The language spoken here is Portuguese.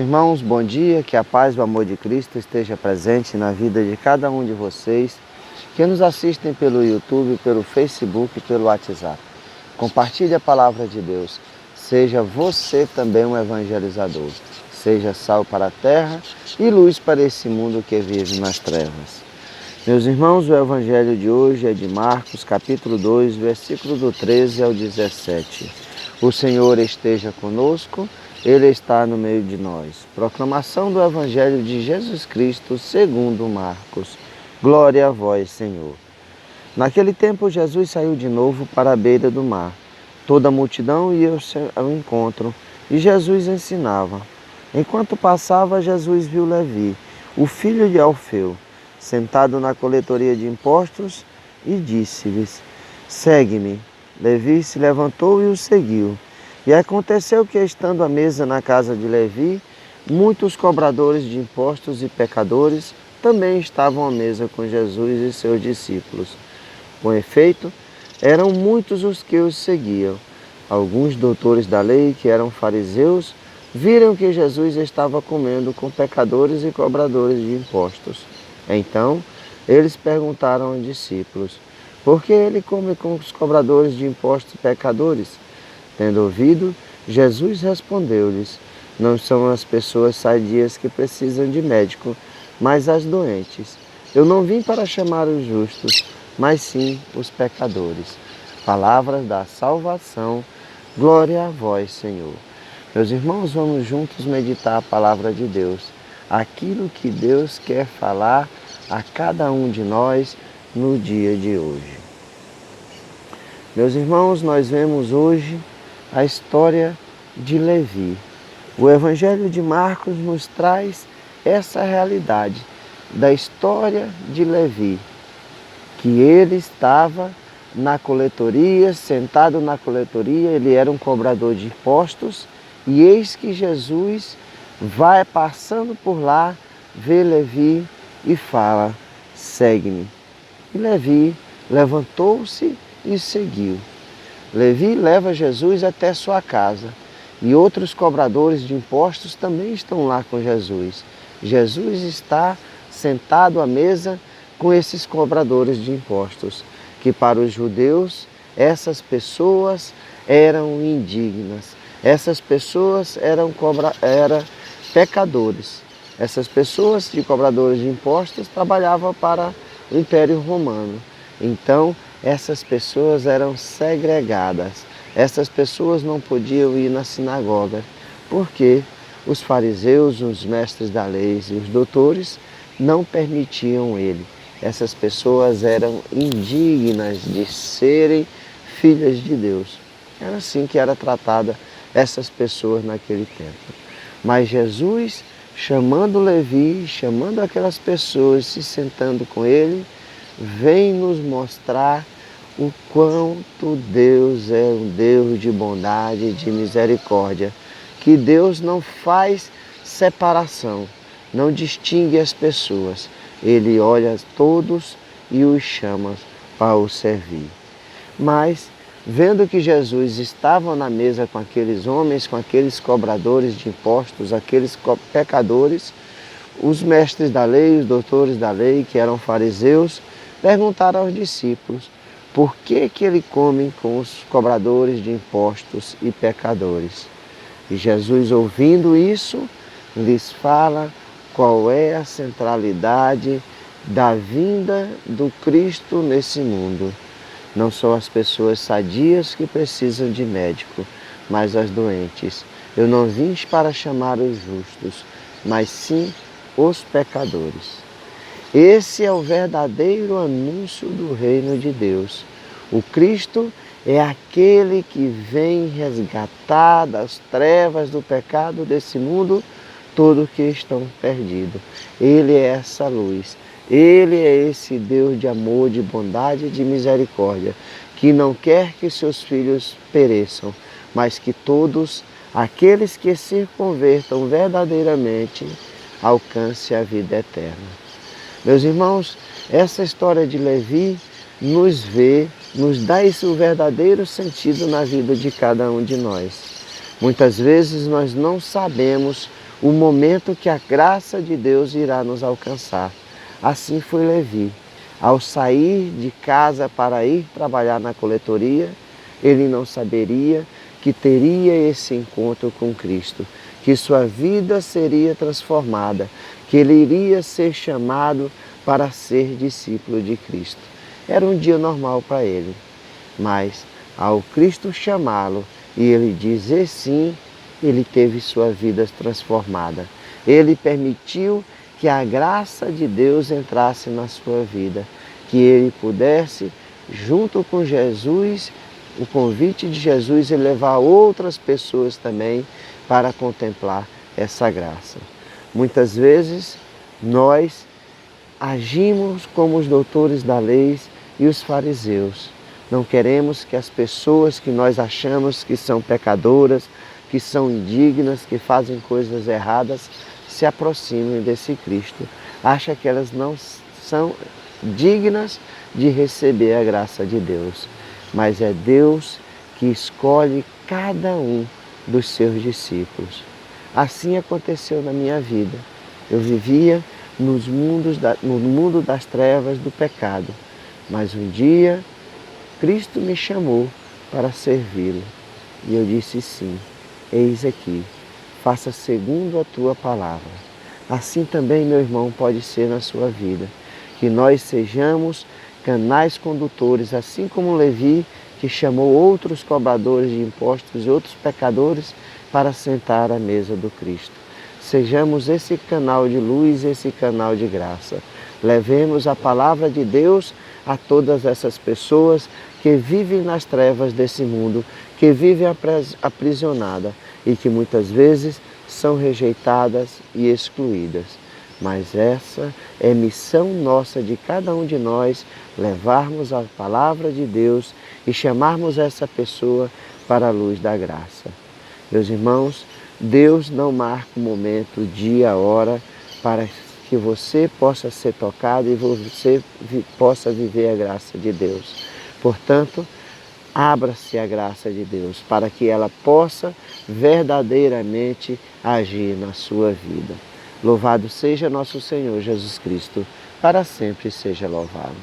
Irmãos, bom dia, que a paz e o amor de Cristo esteja presente na vida de cada um de vocês que nos assistem pelo YouTube, pelo Facebook e pelo WhatsApp. Compartilhe a palavra de Deus. Seja você também um evangelizador. Seja sal para a terra e luz para esse mundo que vive nas trevas. Meus irmãos, o evangelho de hoje é de Marcos, capítulo 2, versículo do 13 ao 17. O Senhor esteja conosco. Ele está no meio de nós. Proclamação do Evangelho de Jesus Cristo segundo Marcos. Glória a vós, Senhor. Naquele tempo, Jesus saiu de novo para a beira do mar. Toda a multidão ia ao encontro e Jesus ensinava. Enquanto passava, Jesus viu Levi, o filho de Alfeu, sentado na coletoria de impostos e disse-lhes: segue-me. Levi se levantou e o seguiu. E aconteceu que, estando à mesa na casa de Levi, muitos cobradores de impostos e pecadores também estavam à mesa com Jesus e seus discípulos. Com efeito, eram muitos os que os seguiam. Alguns doutores da lei, que eram fariseus, viram que Jesus estava comendo com pecadores e cobradores de impostos. Então, eles perguntaram aos discípulos: por que ele come com os cobradores de impostos e pecadores? Tendo ouvido, Jesus respondeu-lhes: não são as pessoas sadias que precisam de médico, mas as doentes. Eu não vim para chamar os justos, mas sim os pecadores. Palavras da salvação. Glória a vós, Senhor. Meus irmãos, vamos juntos meditar a palavra de Deus. Aquilo que Deus quer falar a cada um de nós no dia de hoje. Meus irmãos, nós vemos hoje a história de Levi. O Evangelho de Marcos nos traz essa realidade da história de Levi, que ele estava na coletoria, sentado na coletoria, ele era um cobrador de impostos, e eis que Jesus vai passando por lá, vê Levi e fala: segue-me. E Levi levantou-se e seguiu. Levi leva Jesus até sua casa e outros cobradores de impostos também estão lá com Jesus. Jesus está sentado à mesa com esses cobradores de impostos, que para os judeus essas pessoas eram indignas, essas pessoas eram pecadores. Essas pessoas de cobradores de impostos trabalhavam para o Império Romano. Então, essas pessoas eram segregadas. Essas pessoas não podiam ir na sinagoga, porque os fariseus, os mestres da lei e os doutores não permitiam ele. Essas pessoas eram indignas de serem filhas de Deus. Era assim que era tratada essas pessoas naquele tempo. Mas Jesus, chamando Levi, chamando aquelas pessoas, se sentando com ele, vem nos mostrar o quanto Deus é um Deus de bondade e de misericórdia, que Deus não faz separação, não distingue as pessoas. Ele olha todos e os chama para o servir. Mas, vendo que Jesus estava na mesa com aqueles homens, com aqueles cobradores de impostos, aqueles pecadores, os mestres da lei, os doutores da lei, que eram fariseus, perguntaram aos discípulos: por que ele come com os cobradores de impostos e pecadores? E Jesus, ouvindo isso, lhes fala qual é a centralidade da vinda do Cristo nesse mundo. Não são as pessoas sadias que precisam de médico, mas as doentes. Eu não vim para chamar os justos, mas sim os pecadores. Esse é o verdadeiro anúncio do reino de Deus. O Cristo é aquele que vem resgatar das trevas do pecado desse mundo todos que estão perdidos. Ele é essa luz. Ele é esse Deus de amor, de bondade e de misericórdia, que não quer que seus filhos pereçam, mas que todos aqueles que se convertam verdadeiramente alcancem a vida eterna. Meus irmãos, essa história de Levi nos dá esse verdadeiro sentido na vida de cada um de nós. Muitas vezes nós não sabemos o momento que a graça de Deus irá nos alcançar. Assim foi Levi. Ao sair de casa para ir trabalhar na coletoria, ele não saberia que teria esse encontro com Cristo, que sua vida seria transformada, que ele iria ser chamado para ser discípulo de Cristo. Era um dia normal para ele, mas ao Cristo chamá-lo e ele dizer sim, ele teve sua vida transformada. Ele permitiu que a graça de Deus entrasse na sua vida, que ele pudesse, junto com Jesus, o convite de Jesus, ele levar outras pessoas também para contemplar essa graça. Muitas vezes nós agimos como os doutores da lei e os fariseus. Não queremos que as pessoas que nós achamos que são pecadoras, que são indignas, que fazem coisas erradas, se aproximem desse Cristo. Acha que elas não são dignas de receber a graça de Deus. Mas é Deus que escolhe cada um dos seus discípulos. Assim aconteceu na minha vida. Eu vivia no mundo das trevas do pecado, mas um dia Cristo me chamou para servi-lo e eu disse sim, eis aqui, faça segundo a tua palavra. Assim também, meu irmão, pode ser na sua vida, que nós sejamos canais condutores, assim como Levi, que chamou outros cobradores de impostos e outros pecadores para sentar à mesa do Cristo. Sejamos esse canal de luz, esse canal de graça. Levemos a palavra de Deus a todas essas pessoas que vivem nas trevas desse mundo, que vivem aprisionadas e que muitas vezes são rejeitadas e excluídas. Mas essa é missão nossa de cada um de nós, levarmos a palavra de Deus e chamarmos essa pessoa para a luz da graça. Meus irmãos, Deus não marca o momento, o dia, a hora, para que você possa ser tocado e você possa viver a graça de Deus. Portanto, abra-se a graça de Deus para que ela possa verdadeiramente agir na sua vida. Louvado seja nosso Senhor Jesus Cristo, para sempre seja louvado.